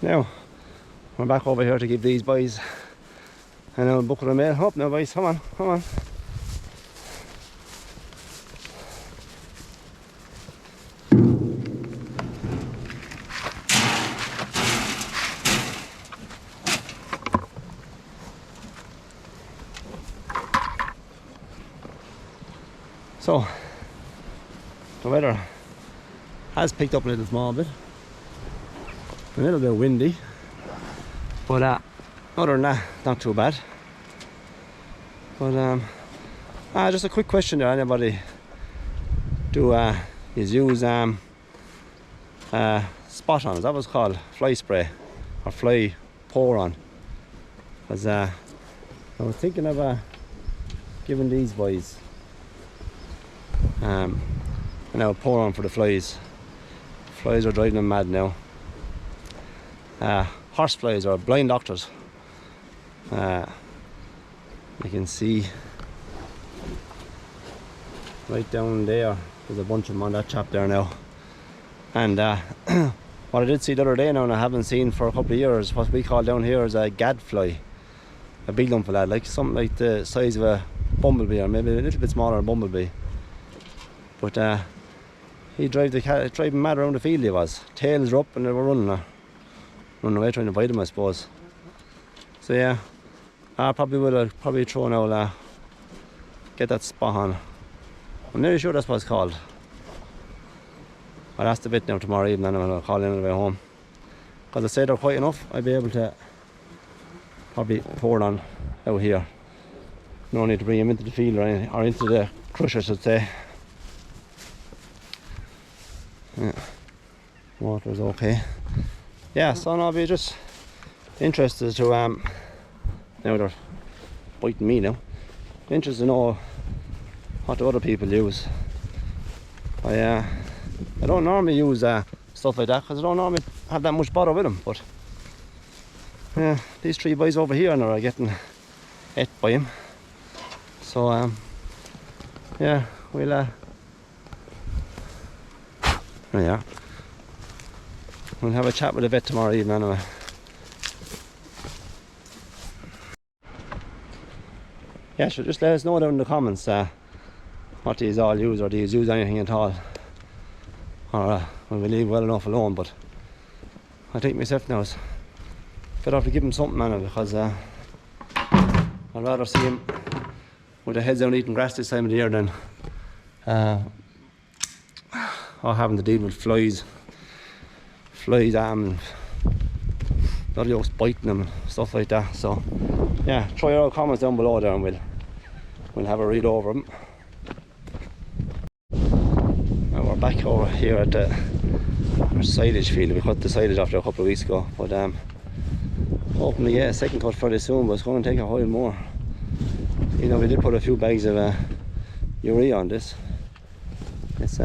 Now, we're back over here to give these boys a bucket of mail. Up now, boys, come on, come on. So, the weather has picked up a little small bit. A little bit windy, but other than that, not too bad. But just a quick question there. Anybody do is use spot on? Is that what it's called? Fly spray or fly pour on? Because I was thinking of giving these boys pour on for the flies. Flies are driving them mad now. Horse flies are blind doctors. You can see right down there, there's a bunch of them on that chap there now. And what I did see the other day now, and I haven't seen for a couple of years, what we call down here is a gadfly. A big lump of that, like something like the size of a bumblebee, or maybe a little bit smaller than a bumblebee. But he drove him mad around the field. He was. Tails were up and they were running away trying to bite him, I suppose. So yeah, I probably throw now, get that spot on. I'm nearly sure that's what it's called. I'll ask the bit now tomorrow evening and I'll call in on the way home. Because I say they're quite enough, I'll be able to probably pour it on out here. No need to bring him into the field or into the crusher, I should say. Yeah, water's okay. Yeah, so I'll be just interested to now they're biting me now. Interested to know what the other people use. I don't normally use stuff like that because I don't normally have that much bother with them. But yeah, these three boys over here now are getting ate by him. So yeah, we'll yeah, we'll have a chat with the vet tomorrow evening anyway. Yeah, so just let us know down in the comments what these all use, or do you use anything at all, or will we leave well enough alone. But I think myself now is better off to give him something, man, because I'd rather see him with their heads down eating grass this time of the year than or having to deal with flies and bloody oaks biting them and stuff like that. So yeah, throw your comments down below there and we'll have a read over them. Now we're back over here at our silage field. We cut the silage after a couple of weeks ago, but hoping to get a second cut fairly soon, but it's going to take a while more. You know, we did put a few bags of urea on this. It's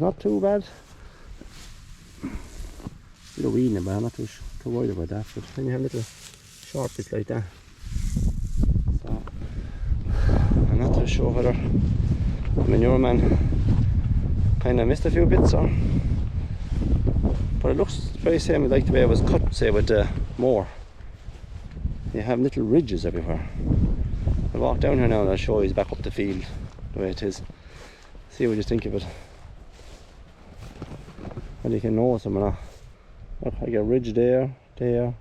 not too bad. A little weeding, but I'm not too worried about that. But when you have little sharp bits like that, so I'm not too sure whether the manure man kind of missed a few bits, or. But it looks very same. I'd like to be able to cut, say, with the mower. You have little ridges everywhere. I'll walk down here now and I'll show you back up the field the way it is. See what you think of it. And you can notice them or not. Look, I get a ridge there. Yeah,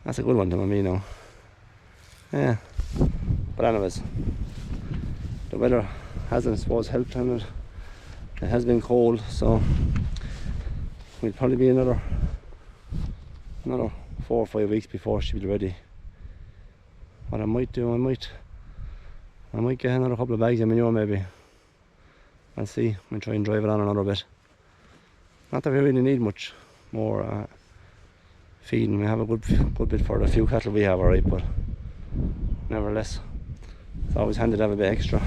that's a good one to me now. Yeah, but anyways, the weather hasn't, I suppose, helped on it. It has been cold, so we'll probably be another 4 or 5 weeks before she'll be ready. What I might do, I might get another couple of bags of manure maybe. I'll see. I'll try and drive it on another bit. Not that we really need much more feeding. We have a good bit for the few cattle we have, alright, but nevertheless, it's always handy to have a bit extra.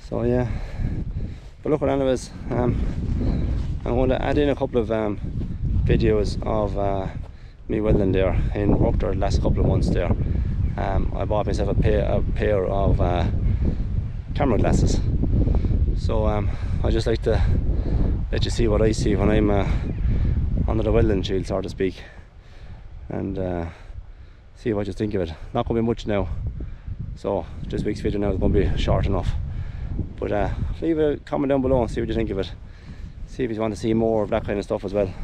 So yeah, but look, anyways, I'm going to add in a couple of videos of me welding there in work there the last couple of months there. I bought myself a pair of camera glasses. So I just like to let you see what I see when I'm under the welding shield, so to speak, and see what you think of it. Not going to be much now, so this week's video now is going to be short enough. But leave a comment down below and see what you think of it. See if you want to see more of that kind of stuff as well.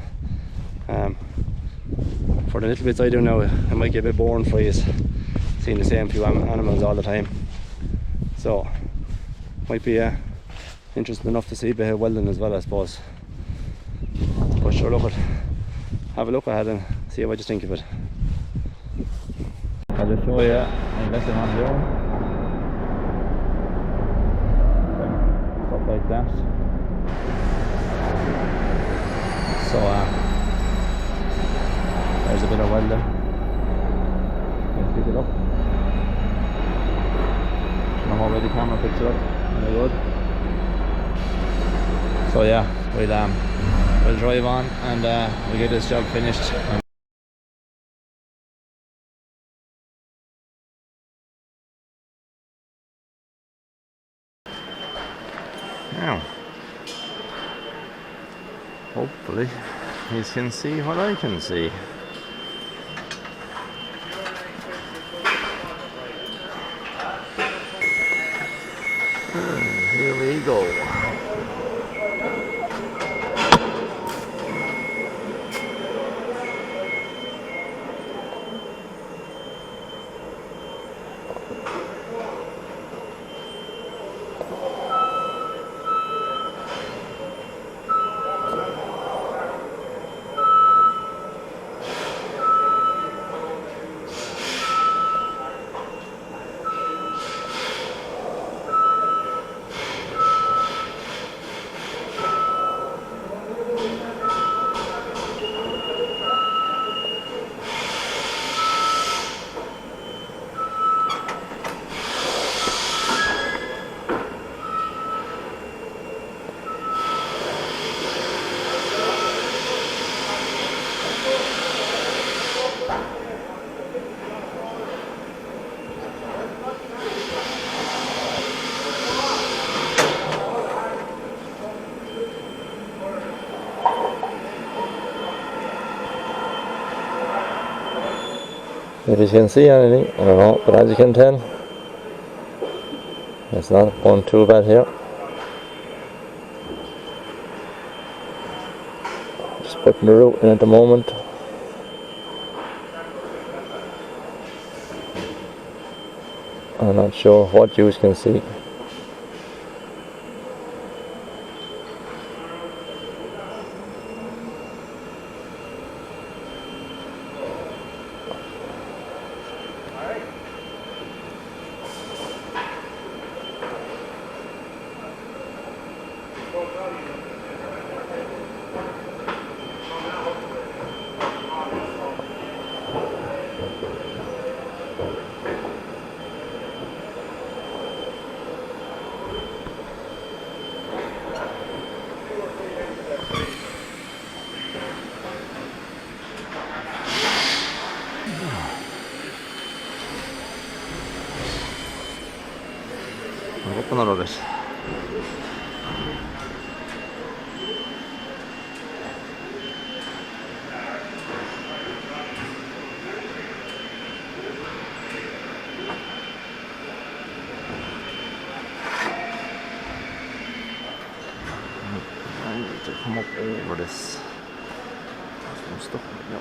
For the little bits I do now, it might get a bit boring for you seeing the same few animals all the time. So might be interesting enough to see a bit of welding as well, I suppose. But sure, have a look at it and see what you think of it. I'll just show you exactly what I'm doing. Stuff like that. So there's a bit of welding. Let's pick it up. I'm already camera picks it up. Very good. So yeah, we'll drive on and we'll get this job finished. Now, hopefully you can see what I can see. Here we go. If you can see anything, I don't know, but as you can tell, it's not going too bad here. Just putting the root in at the moment. I'm not sure what you can see. Up another bit. I need to come up over this. I'm stuck right now.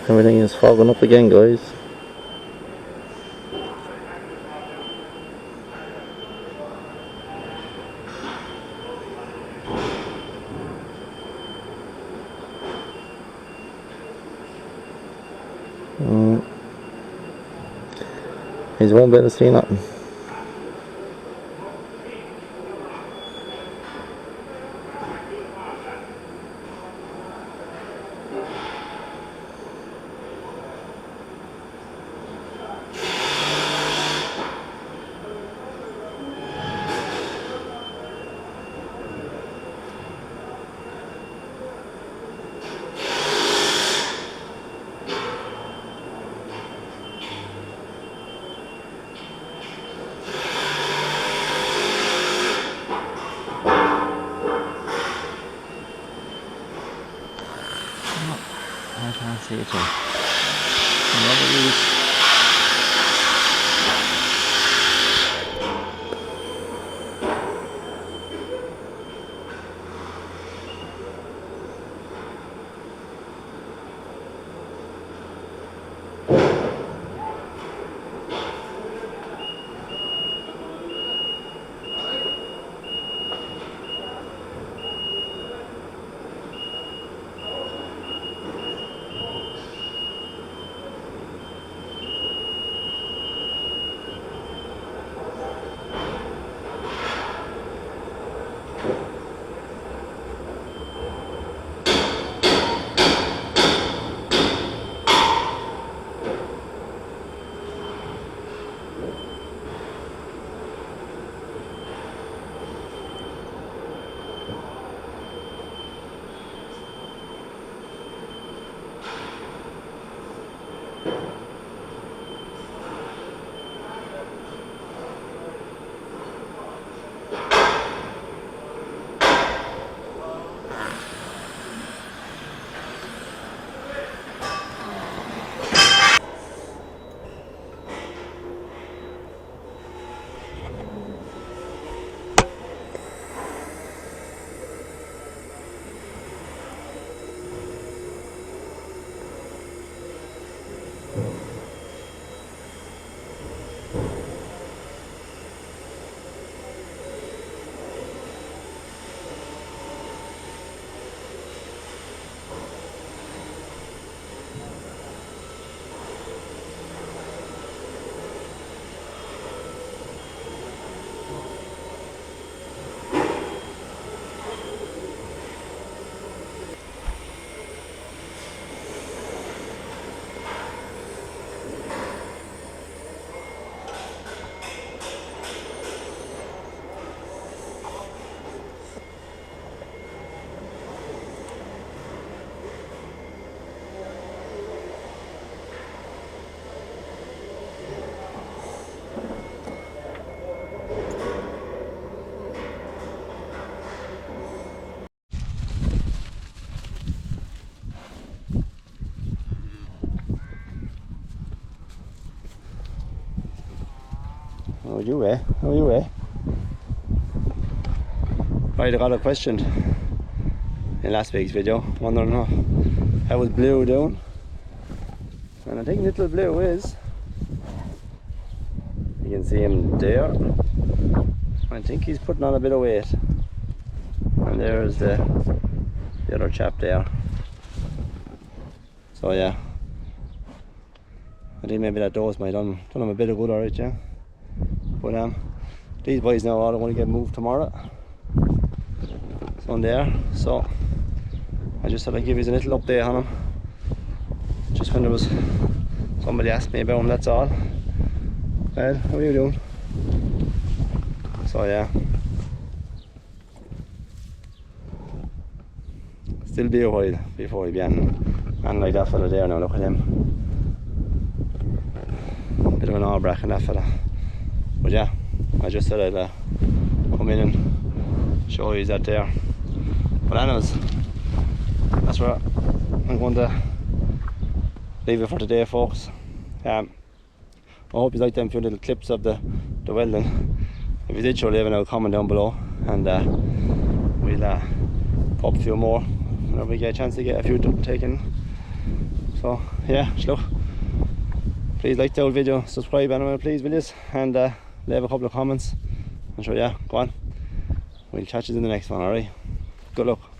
Everything is fogging up again, guys. He's won't be able to see nothing. see it too. Another leaf. How are you, eh? How are you, eh? Right, I got a question in last week's video, wondering how was Blue doing? And I think little Blue is, you can see him there. I think he's putting on a bit of weight. And there's the other chap there. So yeah, I think maybe that dose might done him a bit of good, alright, yeah. But these boys now all want to get moved tomorrow. So on there, so I just thought I'd give you a little update on them. Just when there was somebody asked me about them, that's all. Well, how are you doing? So yeah, still be a while before we be on like that fella there now. Look at him, bit of an all-brack and that fella. But yeah, I just thought I'd come in and show you that there. But anyways, that's where I'm going to leave it for today, folks. I hope you liked them few little clips of the welding. If you did, sure leave a comment down below, and we'll pop a few more whenever we get a chance to get a few taken. So yeah, look, please like the old video, subscribe anyway, please, will you? And leave a couple of comments. And sure, yeah, go on. We'll catch you in the next one, alright? Good luck.